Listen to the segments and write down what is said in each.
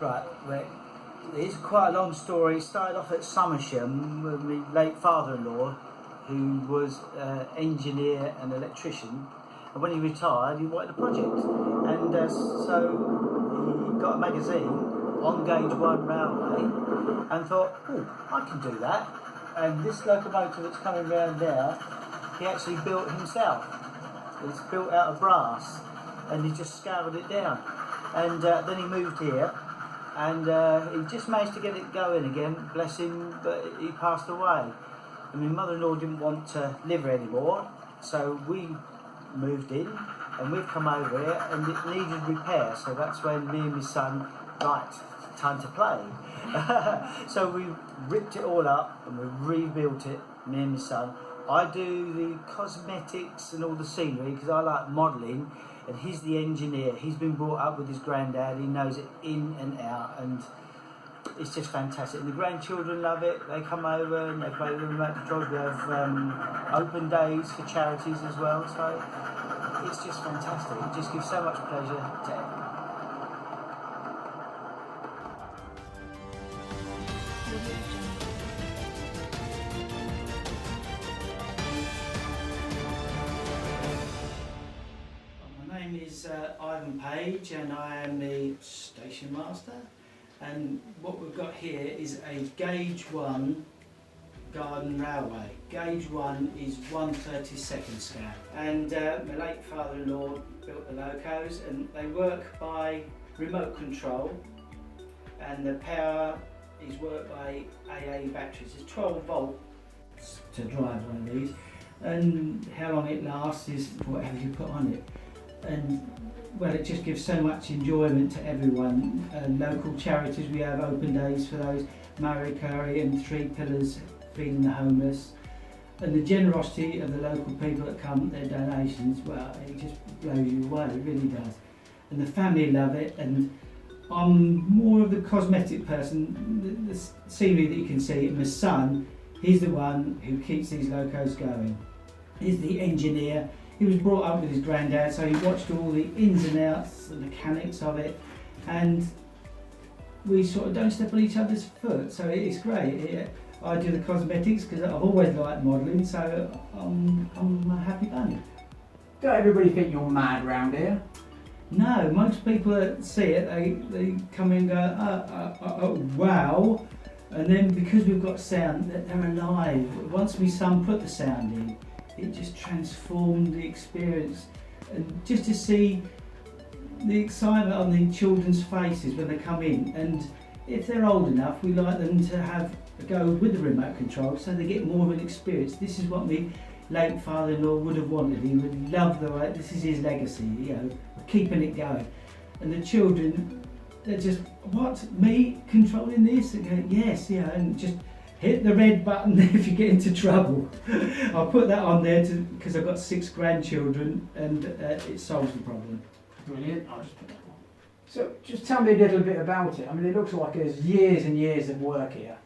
Right, well, it's quite a long story. It started off at Somersham with my late father-in-law, who was engineer and electrician. And when he retired, he wanted a project. And so he got a magazine on Gauge 1 Railway and thought, oh, I can do that. And this locomotive that's coming round there, he actually built himself. It's built out of brass, and he just scoured it down. And then he moved here, and he just managed to get it going again, bless him, but he passed away. And my mother-in-law didn't want to live here anymore, so we moved in, and we've come over here, and it needed repair, so that's when me and my son, right, time to play. So we ripped it all up, and we rebuilt it, me and my son. I do the cosmetics and all the scenery, because I like modelling, and he's the engineer. He's been brought up with his granddad, he knows it in and out, and it's just fantastic. And the grandchildren love it. They come over and they play with the remote controls. We have open days for charities as well, so it's just fantastic. It just gives so much pleasure to everyone. My name is L.P.G.R, and I am the station master. And what we've got here is a Gauge 1 garden railway. Gauge 1 is 1/32 scale. And my late father-in-law built the locos, and they work by remote control, and the power is worked by AA batteries. It's 12 volts to drive one of these, and how long it lasts is whatever you put on it. And well, it just gives so much enjoyment to everyone. Local charities, we have open days for those, Marie Curry and 3 Pillars feeding the homeless. And the generosity of the local people that come, their donations, well, it just blows you away, it really does. And the family love it, and I'm more of the cosmetic person, the scenery that you can see, and my son, he's the one who keeps these locos going. He's the engineer. He was brought up with his granddad, so he watched all the ins and outs, the mechanics of it, and we sort of don't step on each other's foot, so it's great. I do the cosmetics because I've always liked modelling, so I'm a happy bunny. Don't everybody think you're mad round here? No, most people that see it, they come in and go, wow, and then because we've got sound, they're alive. Once my son put the sound in, it just transformed the experience, and just to see the excitement on the children's faces when they come in, and if they're old enough, we like them to have a go with the remote control so they get more of an experience. This is what my late father-in-law would have wanted. He would love the way, this is his legacy, you know, keeping it going. And the children, they're just, what, me controlling this? And go, yes, yeah, and just hit the red button if you get into trouble. I'll put that on there because I've got 6 grandchildren, and it solves the problem. Brilliant. I'll just put that on. So just tell me a little bit about it. I mean, it looks like there's years and years of work here.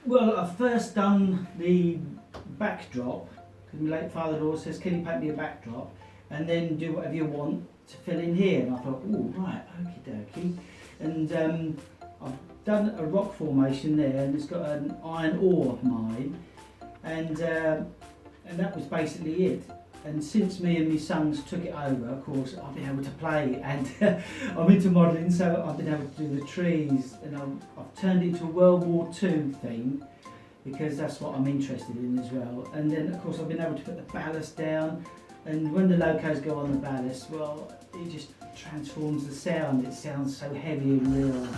Well, I've first done the backdrop, because my late father-in-law says, can you paint me a backdrop, and then do whatever you want to fill in here. And I thought, oh, right, okie dokie. And I've done a rock formation there, and it's got an iron ore mine, and that was basically it. And since me and my sons took it over, of course, I've been able to play, and I'm into modelling, so I've been able to do the trees, and I've turned it into a World War II thing, because that's what I'm interested in as well. And then, of course, I've been able to put the ballast down, and when the locos go on the ballast, well, it just transforms the sound. It sounds so heavy and real.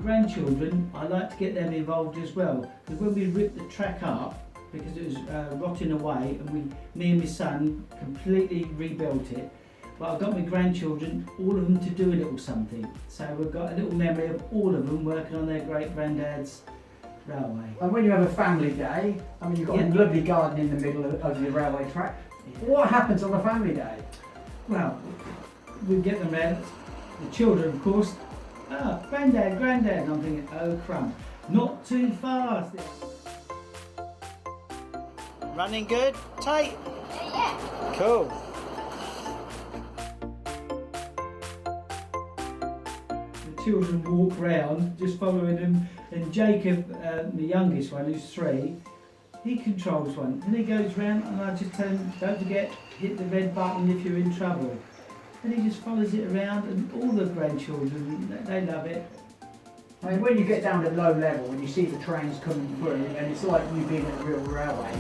Grandchildren, I like to get them involved as well, because when we ripped the track up, because it was rotting away, and me and my son completely rebuilt it, but I've got my grandchildren, all of them, to do a little something. So we've got a little memory of all of them working on their great granddad's railway. And when you have a family day, I mean, you've got a lovely garden in the middle of your railway track. Yeah. What happens on a family day? Well, we get them round, the children, of course. Granddad, and I'm thinking, oh crumb. Not too fast. Running good? Tight? Yeah. Cool. The children walk round just following them, and Jacob, the youngest one who's 3, he controls one, and he goes round, and I just tell him, don't forget, hit the red button if you're in trouble. And he just follows it around, and all the grandchildren, they love it. I mean, when you get down to low level and you see the trains coming through, and it's like you being at a real railway.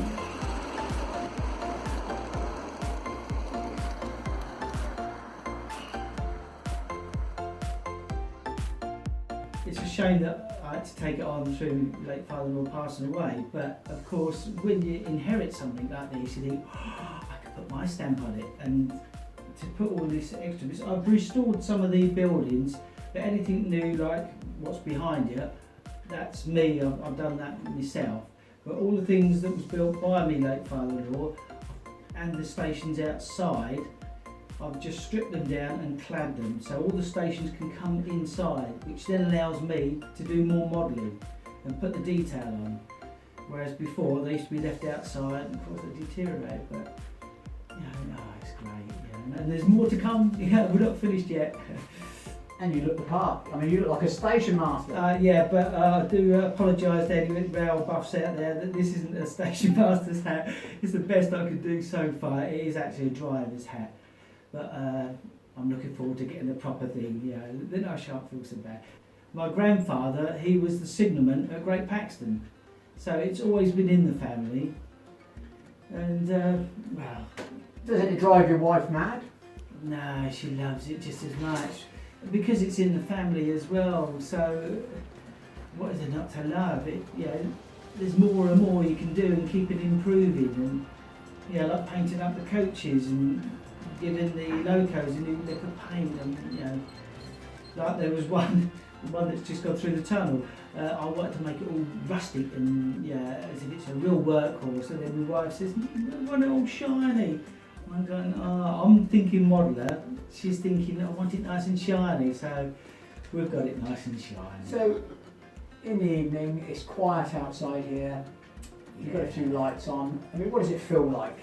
It's a shame that I had to take it on through late father-in-law passing away, but of course, when you inherit something like this, you think, oh, I could put my stamp on it, and to put all this extra bits. I've restored some of these buildings, but anything new, like what's behind you, that's me. I've done that myself. But all the things that was built by me late father-in-law and the stations outside, I've just stripped them down and clad them, so all the stations can come inside, which then allows me to do more modelling and put the detail on. Whereas before they used to be left outside, and of course they deteriorate. But it's great. And there's more to come. We're not finished yet. And you look the part. I mean, you look like a station master. But I do apologise to any rail buffs out there that this isn't a station master's hat. It's the best I could do so far. It is actually a driver's hat. But I'm looking forward to getting the proper thing. Then I shan't feel so bad. My grandfather, he was the signalman at Great Paxton. So it's always been in the family. And, Does it drive your wife mad? No, she loves it just as much. Because it's in the family as well, so what is there not to love? There's more and more you can do and keep it improving, and like painting up the coaches and giving the locos a new lick of paint, and like there was one that's just gone through the tunnel. I wanted to make it all rustic and as if it's a real workhorse, and then my wife says, "I want it all shiny." I'm going, I'm thinking modeller, she's thinking, I want it nice and shiny, so we've got it nice and shiny. So, in the evening, it's quiet outside here, you've got a few lights on. I mean, what does it feel like?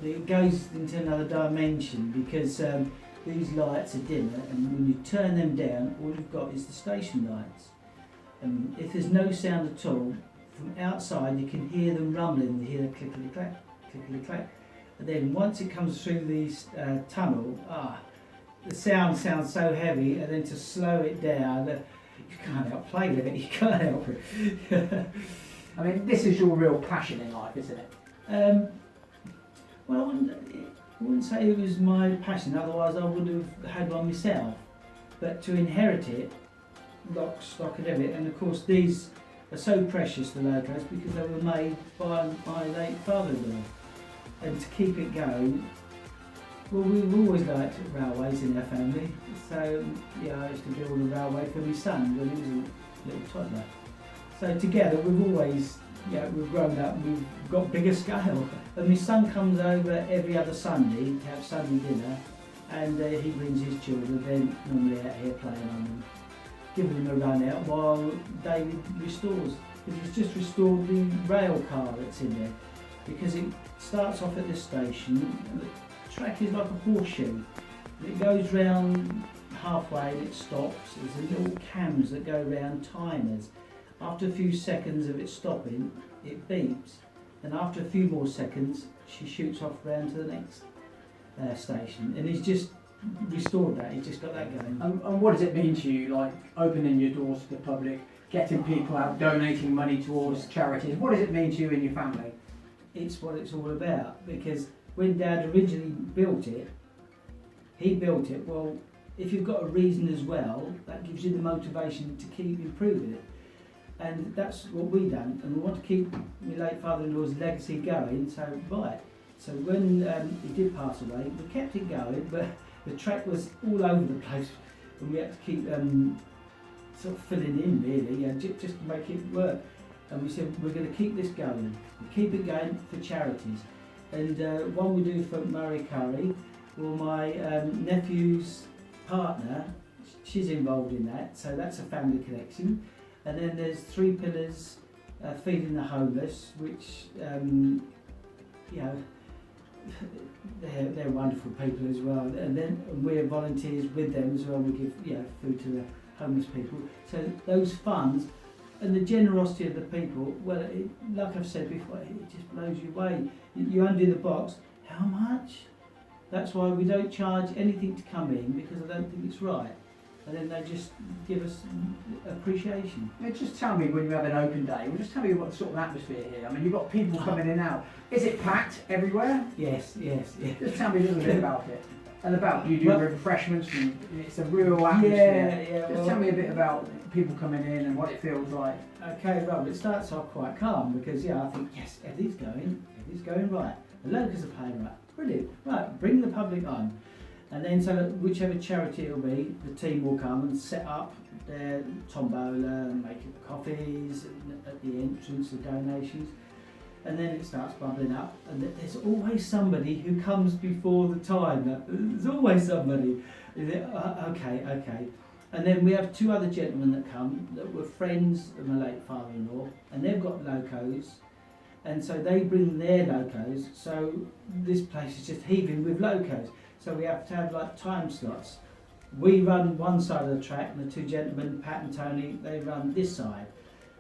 It goes into another dimension, because these lights are dimmer, and when you turn them down, all you've got is the station lights. And if there's no sound at all, from outside you can hear them rumbling, you hear the clickety-clack, clickety-clack. And then once it comes through the tunnel, the sound sounds so heavy, and then to slow it down, you can't help play with it, you can't help it. I mean, this is your real passion in life, isn't it? Well, I wouldn't say it was my passion, otherwise I would have had one myself. But to inherit it, lock, stock and everything, and of course these are so precious, the locos, because they were made by my late father-in-law. And to keep it going, well, we've always liked railways in our family. So, I used to build a railway for my son when he was a little toddler. So together, we've always, we've grown up, we've got bigger scale. And my son comes over every other Sunday to have Sunday dinner, and he brings his children, they're normally out here playing on them, giving them a run out while David restores. He's just restored the rail car that's in there, because it starts off at this station, and the track is like a horseshoe. It goes round halfway and it stops. There's little cams that go round, timers. After a few seconds of it stopping, it beeps. And after a few more seconds, she shoots off round to the next station. And he's just restored that, he's just got that going. And what does it mean to you, like opening your doors to the public, getting people out, donating money towards charities? What does it mean to you and your family? It's what it's all about, because when Dad originally built it, he built it, well, if you've got a reason as well, that gives you the motivation to keep improving it. And that's what we done, and we want to keep my late father-in-law's legacy going, so right. So when he did pass away, we kept it going, but the track was all over the place, and we had to keep sort of filling in really, just to make it work. And we said, we're going to keep this going. We keep it going for charities. And one we do for Murray Curry, well, my nephew's partner, she's involved in that, so that's a family connection. And then there's 3 pillars, feeding the homeless, which, you know, they're wonderful people as well. And then we're volunteers with them as well. We give food to the homeless people. So those funds and the generosity of the people, well, like I've said before, it just blows you away. You undo the box, how much? That's why we don't charge anything to come in, because I don't think it's right. And then they just give us appreciation. Now, just tell me, when you have an open day, well, just tell me what sort of atmosphere here. I mean, you've got people coming in and out. Is it packed everywhere? Yes. Just tell me a little bit about it. And do you do refreshments? And it's a real atmosphere. Yeah. Just tell me a bit about people coming in and what it feels like. Okay, well, it starts off quite calm because, I think, yes, everything's going right. The locals are paying right. Brilliant. Right, bring the public on. And then, so whichever charity it'll be, the team will come and set up their tombola, make up the coffees at the entrance, the donations. And then it starts bubbling up, and there's always somebody who comes before the time. There's always somebody. Okay. And then we have 2 other gentlemen that come that were friends of my late father-in-law, and they've got locos, and so they bring their locos. So this place is just heaving with locos. So we have to have like time slots. We run one side of the track, and the 2 gentlemen, Pat and Tony, they run this side,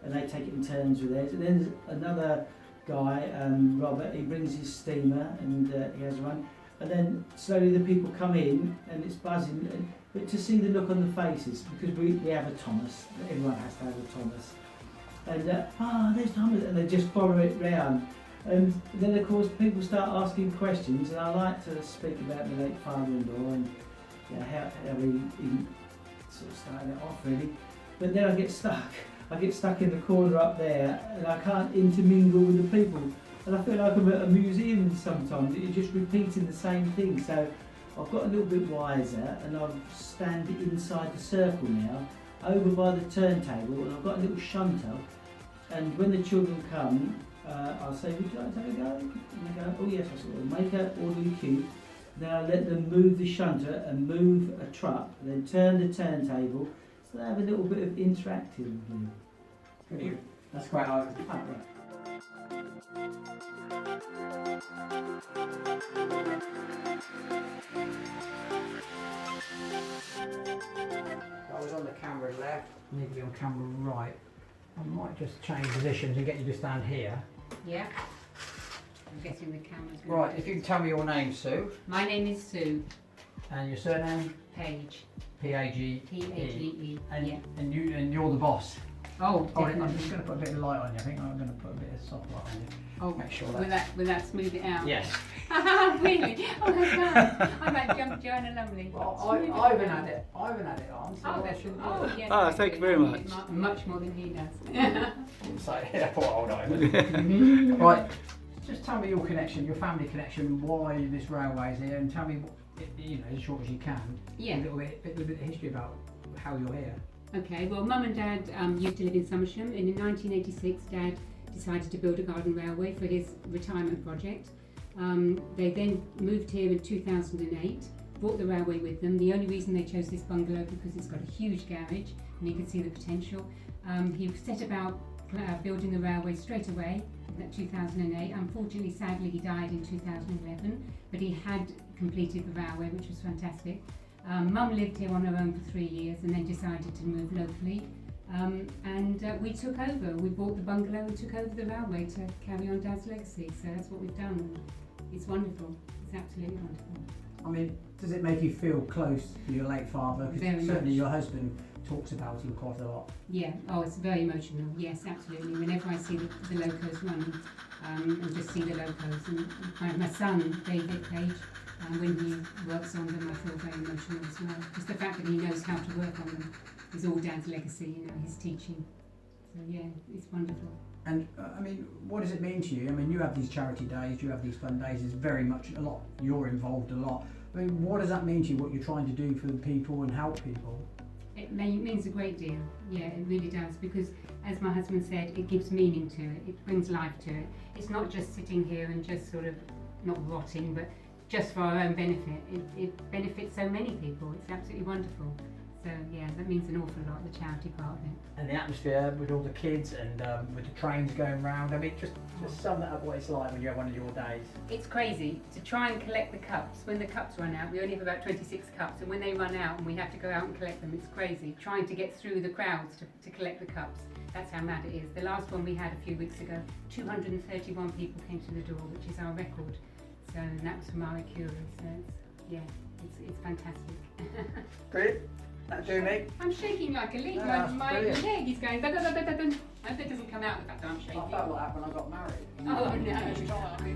and they take it in turns with theirs. And then there's another guy, Robert, he brings his steamer and he has one. And then slowly the people come in and it's buzzing. But to see the look on the faces, because we have a Thomas, everyone has to have a Thomas. And there's Thomas, and they just follow it round. And then of course people start asking questions, and I like to speak about my late father-in-law and how he sort of started it off really. But then I get stuck in the corner up there, and I can't intermingle with the people. And I feel like I'm at a museum sometimes, you're just repeating the same thing. So I've got a little bit wiser, and I'm standing inside the circle now, over by the turntable, and I've got a little shunter. And when the children come, I'll say, would you like to have a go? And they go, oh yes, I sort of make an orderly queue. Then I let them move the shunter and move a truck, then turn the turntable, so they have a little bit of interactive with Brilliant. That's quite hard. I was on the camera left, need to be on camera right. I might just change positions and get you to stand here. Yeah. I'm guessing the camera's going. Right, if you can tell me your name, Sue. My name is Sue. And your surname? Page. P-A-G-E. P-A-G-E. And, yeah. and you're the boss. Oh, definitely. I'm just going to put a bit of light on you. I think I'm going to put a bit of soft light on you. Oh, make sure will that smooth it out? Yes. Really? Oh, that's nice. I'm like Joanna Lumley. Well, Ivan had it on. So Oh, that's yes. Ah, thank you very much. Much more than he does. So, yeah, poor old Ivan. Right, just tell me your connection, your family connection, why this railway is here, and tell me, as short as you can, Yeah. a little bit of history about how you're here. Okay, well, Mum and Dad used to live in Somersham, and in 1986 Dad decided to build a garden railway for his retirement project. They then moved here in 2008, brought the railway with them. The only reason they chose this bungalow because it's got a huge garage and he could see the potential. He set about building the railway straight away in 2008. Unfortunately, sadly, he died in 2011, but he had completed the railway, which was fantastic. Mum lived here on her own for 3 years and then decided to move locally. We took over. We bought the bungalow and took over the railway to carry on Dad's legacy. So that's what we've done. It's wonderful. It's absolutely wonderful. I mean, does it make you feel close to your late father? Because certainly your husband talks about him quite a lot. Yeah, it's very emotional. Yes, absolutely. Whenever I see the locos running and just see the locos. And my son, David Page, when he works on them, I feel very emotional as well. Just the fact that he knows how to work on them is all Dad's legacy, his teaching. So yeah, it's wonderful. And I mean, what does it mean to you? I mean, you have these charity days, you have these fun days, it's very much a lot, you're involved a lot. I mean, what does that mean to you, what you're trying to do for the people and help people? It means a great deal, yeah, it really does, because as my husband said, it gives meaning to it, it brings life to it. It's not just sitting here and just sort of, not rotting, but just for our own benefit. It benefits so many people, it's absolutely wonderful. So yeah, that means an awful lot, the charity part of it. And the atmosphere with all the kids and with the trains going round. I mean, just sum that up what it's like when you have one of your days. It's crazy to try and collect the cups. When the cups run out, we only have about 26 cups, and when they run out and we have to go out and collect them, it's crazy. Trying to get through the crowds to collect the cups. That's how mad it is. The last one we had a few weeks ago, 231 people came to the door, which is our record. So and that was from L.P.G.R. So it's fantastic. Brilliant. That'll do me. I'm shaking like a leaf. No, my brilliant. leg is going da da da da da da. I hope it doesn't come out the fact that I'm shaking. I felt like that when I got married. Oh no.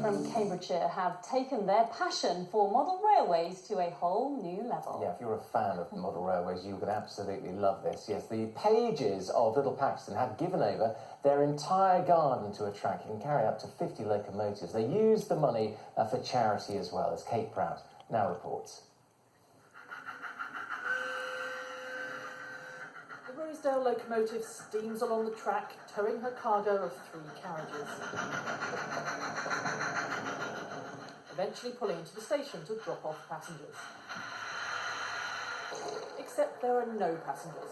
From Cambridgeshire have taken their passion for model railways to a whole new level. Yeah, if you're a fan of model railways, you would absolutely love this. Yes, the Pages of Little Paxton have given over their entire garden to a track. It can carry up to 50 locomotives. They use the money for charity as well, as Kate Prout now reports. The Rosedale locomotive steams along the track, towing her cargo of 3 carriages. Eventually pulling into the station to drop off passengers. Except there are no passengers,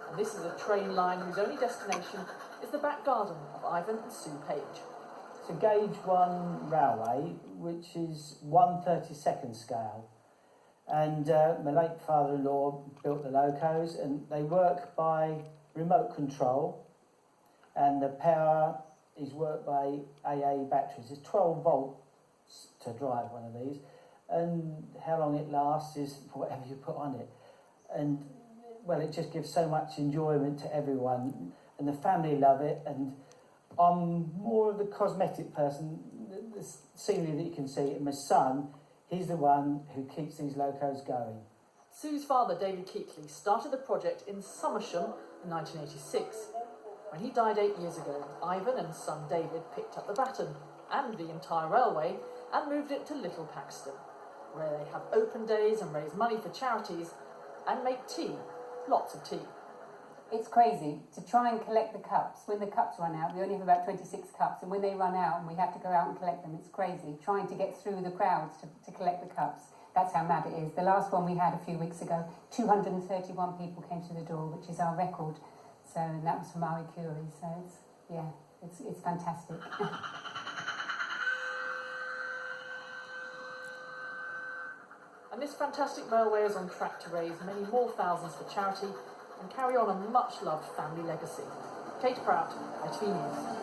and this is a train line whose only destination is the back garden of Ivan and Sue Page. It's a Gauge 1 railway, which is 1/32nd scale. And my late father-in-law built the locos, and they work by remote control, and the power is worked by AA batteries. It's 12 volts to drive one of these, and how long it lasts is whatever you put on it. And well, it just gives so much enjoyment to everyone, and the family love it. And I'm more of the cosmetic person, the scenery that you can see, and my son, he's the one who keeps these locos going. Sue's father, David Keatley, started the project in Somersham in 1986. When he died 8 years ago, Ivan and son David picked up the baton and the entire railway and moved it to Little Paxton, where they have open days and raise money for charities and make tea, lots of tea. It's crazy to try and collect the cups. When the cups run out, we only have about 26 cups, and when they run out and we have to go out and collect them, it's crazy. Trying to get through the crowds to collect the cups. That's how mad it is. The last one we had a few weeks ago, 231 people came to the door, which is our record. So, and that was from L.P.G.R. So it's fantastic. And this fantastic railway is on track to raise many more thousands for charity and carry on a much-loved family legacy. Kate Prout, ITV News.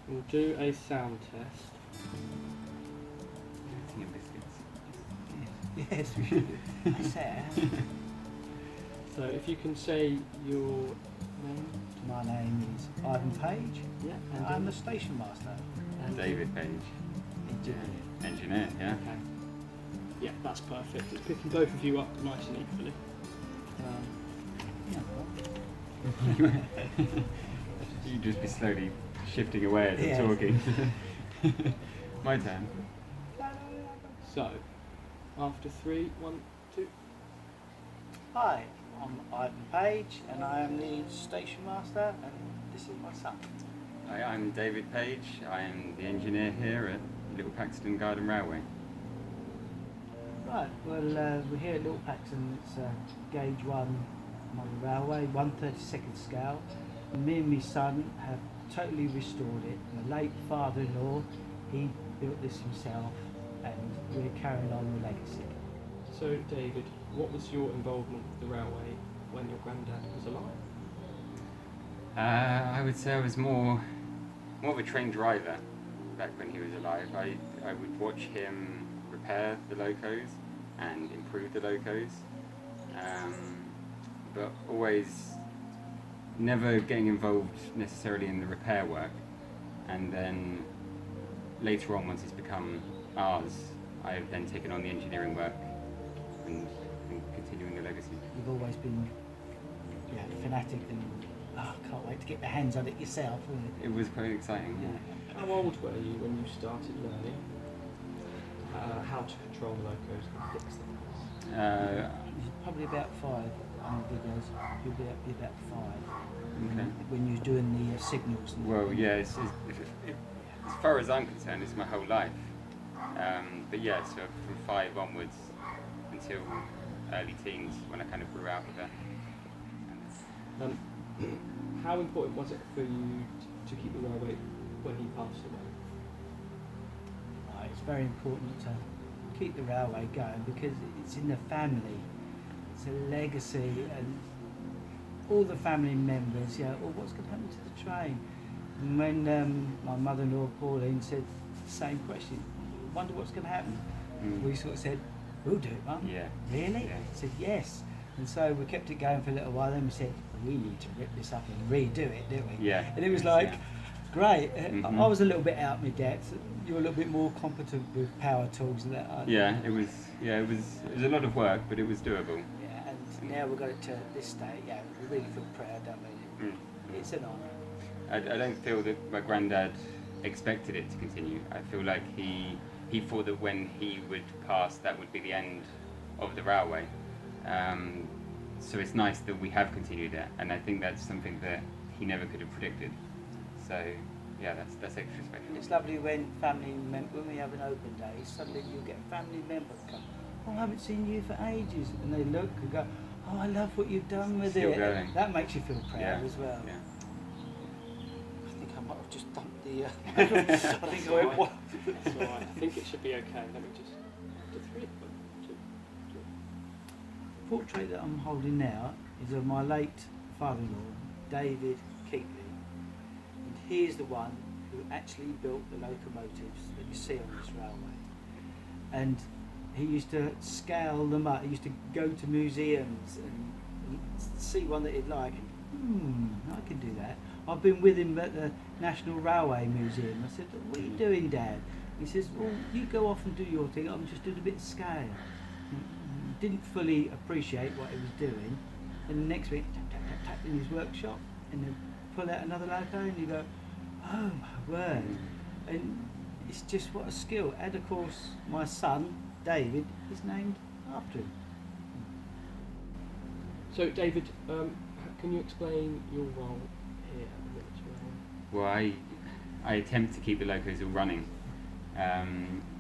We'll do a sound test. Yes, we should. I say. So if you can say your name. My name is Ivan Page, Yeah. and I'm the station master. And David Page. Engineer. Engineer, yeah. Okay. Yeah, that's perfect. It's picking both of you up nice and equally. You'd just be slowly shifting away as I'm talking. My turn. So, after 3, 1, 2. Hi, I'm Ivan Page, and I am the station master, and this is my son. Hi, I'm David Page. I am the engineer here at Little Paxton Garden Railway. Right, well, we're here at Little Paxton. It's a Gauge 1 model railway, 1/32nd scale. And me and my son have totally restored it. My late father-in-law, he built this himself, and we're carrying on the legacy. So, David, what was your involvement with the railway when your granddad was alive? I would say I was more of a train driver back when he was alive. I would watch him repair the locos and improve the locos, but always never getting involved necessarily in the repair work. And then later on, once it's become ours, I have then taken on the engineering work and continuing the legacy. You've always been fanatic and can't wait to get your hands on it yourself, wasn't it? It was quite exciting, yeah. How old were you when you started learning how to control the locos and fix them? He's probably about 5 on the videos. You'll be about 5 Okay. when you're doing the signals. And Well, yeah, as far as I'm concerned, it's my whole life. But yeah, so from 5 onwards until early teens, when I kind of grew out of it. How important was it for you to keep the railway when he passed away? It's very important to keep the railway going because it's in the family. It's a legacy, and all the family members, what's going to happen to the train? And when my mother-in-law Pauline said the same question, wonder what's going to happen? We sort of said, we'll do it, Mum. Yeah. Really? Yeah. I said, yes. And so we kept it going for a little while, then we said, we need to rip this up and redo it, didn't we? Yeah. And it was like, great. I was a little bit out of my depth. You were a little bit more competent with power tools and that. It was a lot of work, but it was doable. Yeah, and now we've got it to this state. Yeah, we really feel proud, don't we? It's an honour. I don't feel that my granddad expected it to continue. I feel like he thought that when he would pass, that would be the end of the railway. So it's nice that we have continued it, and I think that's something that he never could have predicted. So yeah, that's extra special. It's lovely when when we have an open day, suddenly you get a family member come, I haven't seen you for ages, and they look and go, I love what you've done with Still it. going. That makes you feel proud as well. Yeah. I think I might have just dumped the I think I went, what? That's all right. I think it should be okay. Let me just do 3. 1, 2, 3. The portrait that I'm holding now is of my late father-in-law, David Keatley. And he is the one who actually built the locomotives that you see on this railway. And he used to scale them up. He used to go to museums and see one that he'd like. I can do that. I've been with him at the National Railway Museum. I said, what are you doing, Dad? He says, well, you go off and do your thing. I'm just doing a bit of scale. Didn't fully appreciate what he was doing. And the next week, tap, tap, tap, tap in his workshop, and then pull out another loco, and you go, oh my word. And it's just what a skill. And of course, my son, David, is named after him. So, David, can you explain your role here at the Village Railway? Well, I attempt to keep the locos all running.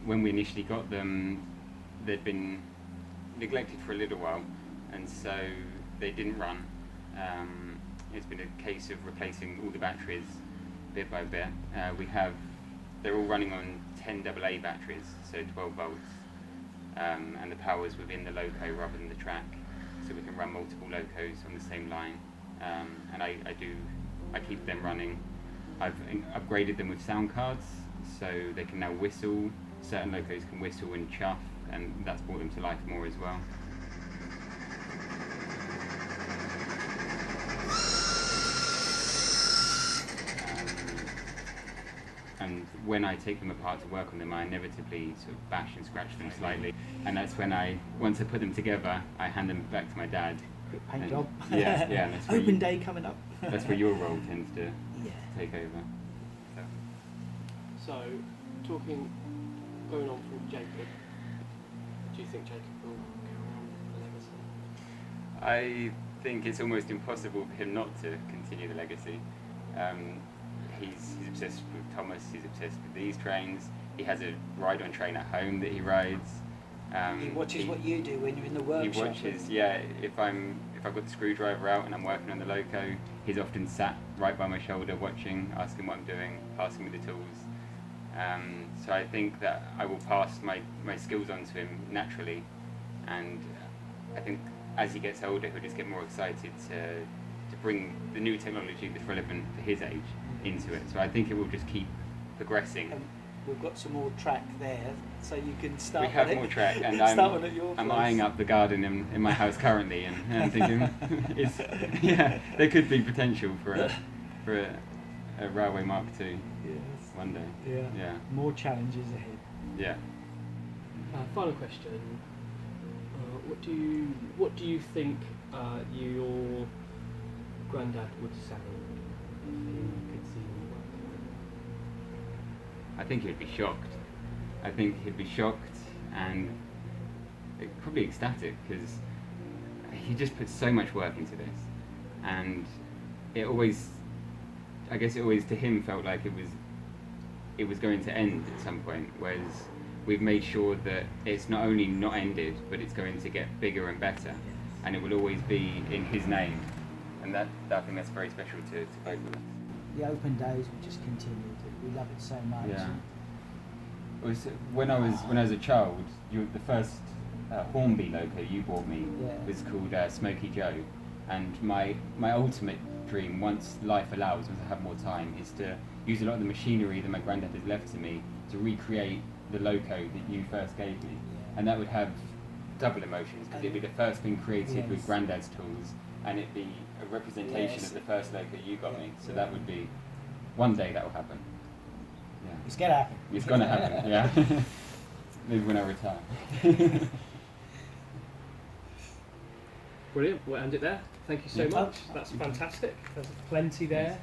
When we initially got them, they'd been neglected for a little while, and so they didn't run. It's been a case of replacing all the batteries bit by bit. They're all running on 10 AA batteries, so 12 volts, and the power's within the loco rather than the track, so we can run multiple locos on the same line. And I keep them running. I've upgraded them with sound cards, so they can now whistle. Certain locos can whistle and chuff, and that's brought them to life more as well. And when I take them apart to work on them, I inevitably sort of bash and scratch them slightly. And that's when once I put them together, I hand them back to my dad. Quick paint And job. Yeah, and that's where Open day coming up. That's where your role tends to Yeah. take over. So, going on from Jacob, do you think Jacob will carry on the legacy? I think it's almost impossible for him not to continue the legacy. He's obsessed with Thomas, he's obsessed with these trains, he has a ride-on train at home that he rides. He watches what you do when you're in the workshop. He watches, yeah, if I've got the screwdriver out and I'm working on the loco, he's often sat right by my shoulder watching, asking what I'm doing, passing me the tools. So I think that I will pass my skills on to him naturally, and I think as he gets older he'll just get more excited to bring the new technology that's relevant for his age into it. So I think it will just keep progressing. We've got some more track there, so you can start. We have on more it. track, and Start one at your I'm place. eyeing up the garden in my house currently, and thinking, there could be potential for a railway Mark II one day. Yeah. More challenges ahead. Yeah. Final question. What do you think your granddad would say if he could see you working? I think he'd be shocked. I think he'd be shocked and probably ecstatic, because he just put so much work into this, and it always to him felt like it was going to end at some point, whereas we've made sure that it's not only not ended, but it's going to get bigger and better, and it will always be in his name, and I think that's very special to both of us. The open days will just continue. We love it so much. Yeah. It was, when I was a child, the first Hornby loco you bought me was called Smoky Joe, and my ultimate dream, once life allows, once I have more time, is to use a lot of the machinery that my granddad has left to me to recreate the loco that you first gave me, and that would have double emotions, because it'd be the first thing created with granddad's tools, and it'd be a representation of the first loco you got me. So that would be, one day that will happen. Yeah. It's gonna happen. It's gonna happen. Yeah. Maybe when I retire. Brilliant. We'll end it there. Thank you so much. That's fantastic. There's plenty there.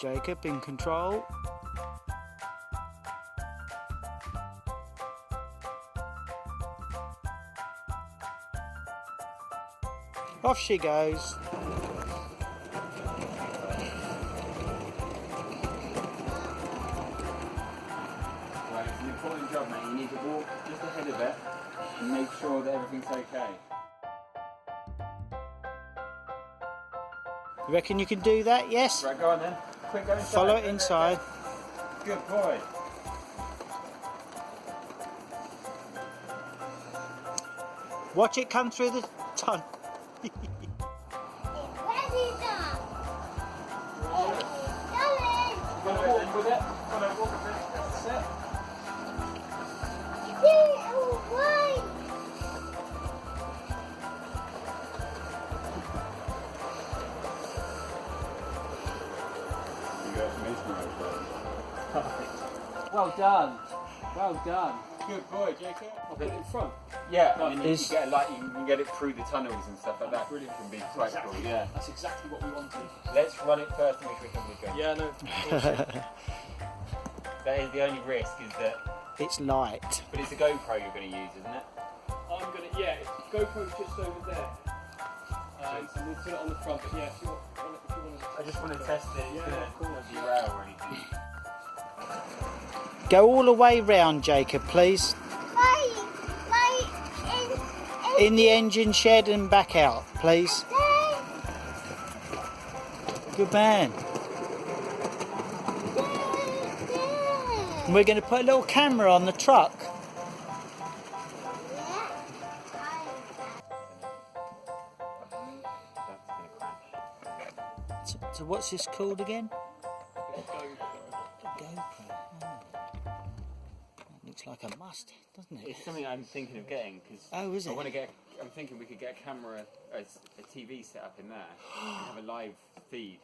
Jacob in control. Off she goes. Right, it's an important job, mate. You need to walk just ahead of it and make sure that everything's okay. You reckon you can do that? Yes? Right, go on then. Quick, go inside. Follow it inside. Good boy. Watch it come through the tunnel. Walk with it. Walk with it. That's it. Perfect. Well done. Well done. Good boy, Jacob. I'll put it in front. Yeah, I mean, you can get it through the tunnels and stuff like that. Brilliant. Can be quite cool. Yeah. That's exactly what we wanted. Let's run it first and make sure it's going. Yeah, no. That is the only risk, is that. It's light. But it's a GoPro you're going to use, isn't it? It's GoPro's just over there. So we'll put it on the front, but yeah, if you want to. I just want to test it. It's going to derail or anything. Go all the way round, Jacob, please. In the engine shed and back out, please. Good man. And we're going to put a little camera on the truck. So what's this called again? GoPro. Oh. Looks looks like a must, doesn't it? It's something I'm thinking of getting because Is it? I'm thinking we could get a camera, a TV set up in there, and have a live feed.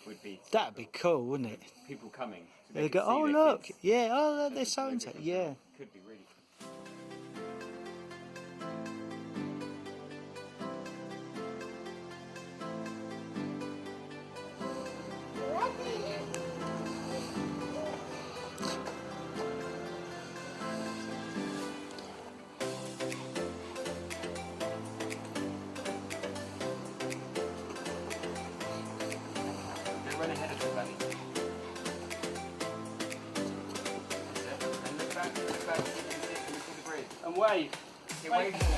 Would be That'd be cool, wouldn't it? people coming. So They could go, see oh their look, kids. yeah, oh they're That's so and so, yeah. Could be really cool. Run ahead of everybody. And look back, so you can see the bridge. And wave. Yeah, wave to her.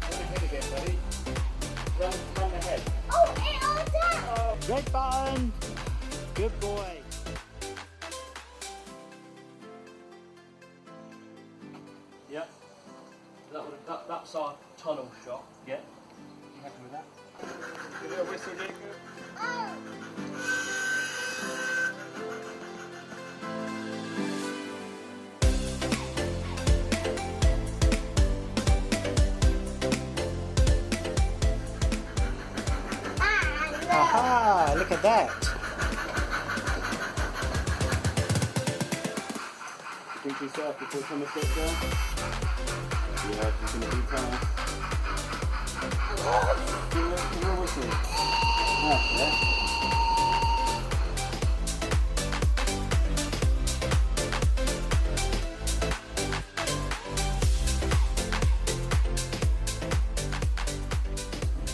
Run ahead again, buddy. Run ahead. Red button, good boy. Yep. That's our tunnel shot. Yeah. You happy with that? Give it a whistle, Jacob. Aha, look at that. Think to yourself before someone steps down. Yeah, it's going to be time. Give it a whistle. Yeah.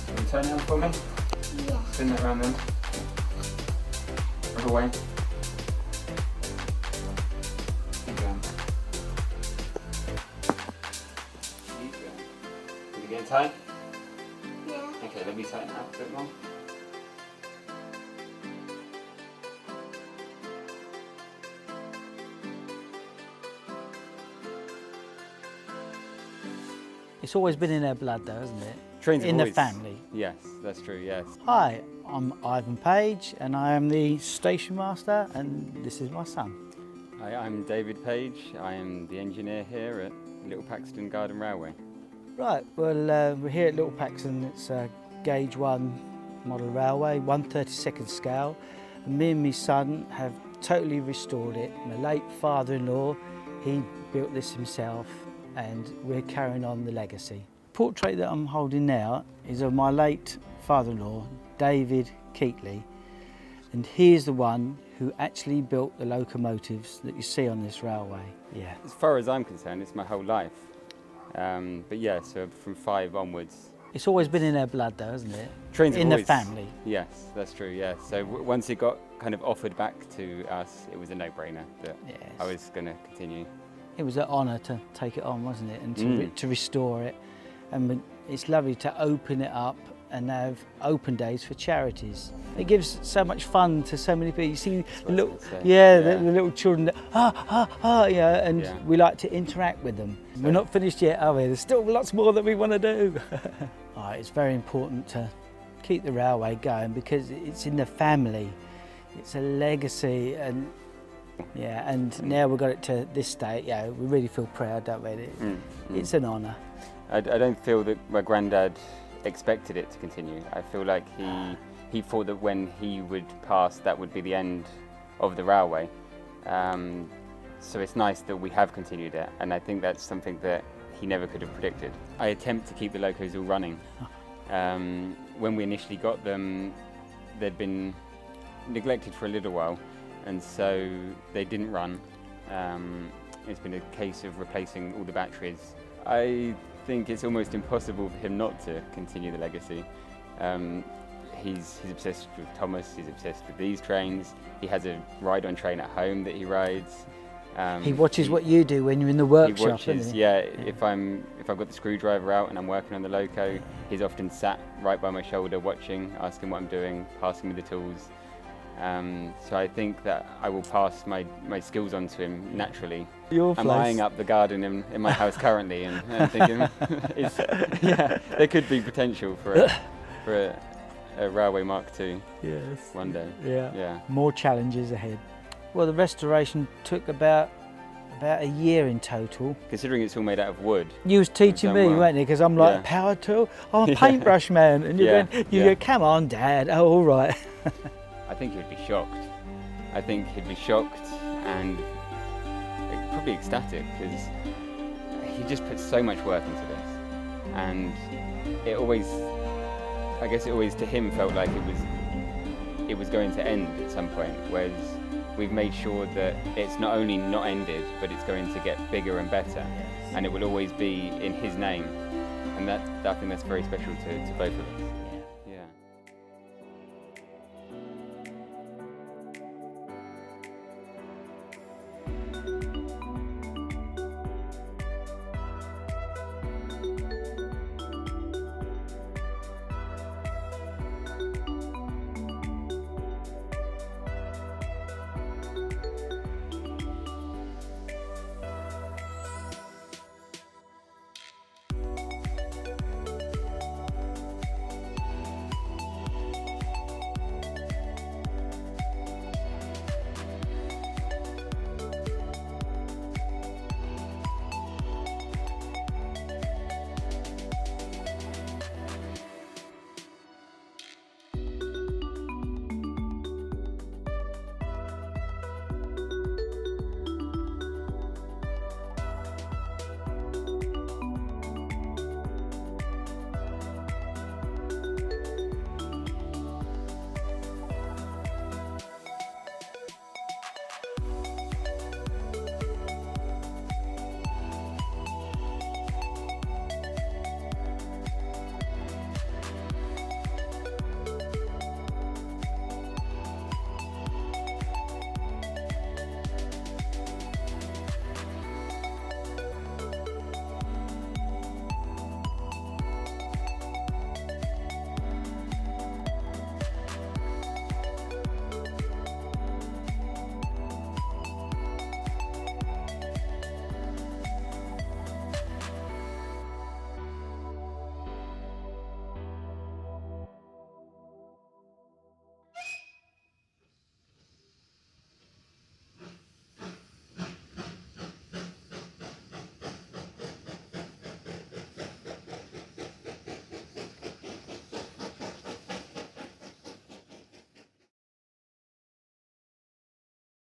Can you turn it on for me? Spin that round then. Other way. Keep going. Keep going. Is it getting tight? Yeah. Okay, let me tighten it up a bit more. It's always been in their blood though, hasn't it? Trains in the always- family. Yes, that's true, yes. Hi, I'm Ivan Page and I am the station master and this is my son. Hi, I'm David Page. I am the engineer here at Little Paxton Garden Railway. Right, well we're here at Little Paxton. It's a gauge 1 model railway, 1/32nd scale. And me and my son have totally restored it. My late father-in-law, he built this himself and we're carrying on the legacy. The portrait that I'm holding now is of my late father-in-law, David Keatley, and he is the one who actually built the locomotives that you see on this railway. Yeah. As far as I'm concerned, it's my whole life. But yeah, so from 5 onwards. It's always been in their blood though, hasn't it? Trains have in always, the family. Yes, that's true, yes. So once it got kind of offered back to us, it was a no-brainer that Yes. I was going to continue. It was an honour to take it on, wasn't it? And to restore it. And it's lovely to open it up and have open days for charities. It gives so much fun to so many people. You see the little, the little children, and Yeah. we like to interact with them. We're not finished yet, are we? There's still lots more that we want to do. It's very important to keep the railway going because it's in the family. It's a legacy, and now we've got it to this state. Yeah, we really feel proud, don't we? It's an honour. I don't feel that my granddad expected it to continue. I feel like he thought that when he would pass, that would be the end of the railway. So it's nice that we have continued it, and I think that's something that he never could have predicted. I attempt to keep the locos all running. When we initially got them, they'd been neglected for a little while, and so they didn't run. It's been a case of replacing all the batteries. I think it's almost impossible for him not to continue the legacy. He's obsessed with Thomas, he's obsessed with these trains. He has a ride-on train at home that he rides. He watches what you do when you're in the workshop. He watches, doesn't he? yeah. If I've got the screwdriver out and I'm working on the loco, he's often sat right by my shoulder watching, asking what I'm doing, passing me the tools. So I think that I will pass my skills on to him naturally. I'm eyeing up the garden in my house currently and thinking, there could be potential for a Railway Mark II Yes. one day. Yeah. Yeah. More challenges ahead. Well, the restoration took about a year in total. Considering it's all made out of wood. You was teaching done me, well. weren't you? Because I'm like, Yeah. power tool? I'm a paintbrush man. And you're Yeah, going, yeah. go, come on, Dad. Oh, all right. I think he'd be shocked. I think he'd be shocked and probably ecstatic, because he just puts so much work into this. And it always, I guess it always to him felt like it was going to end at some point, whereas we've made sure that it's not only not ended, but it's going to get bigger and better, and it will always be in his name, and I think that's very special to both of us.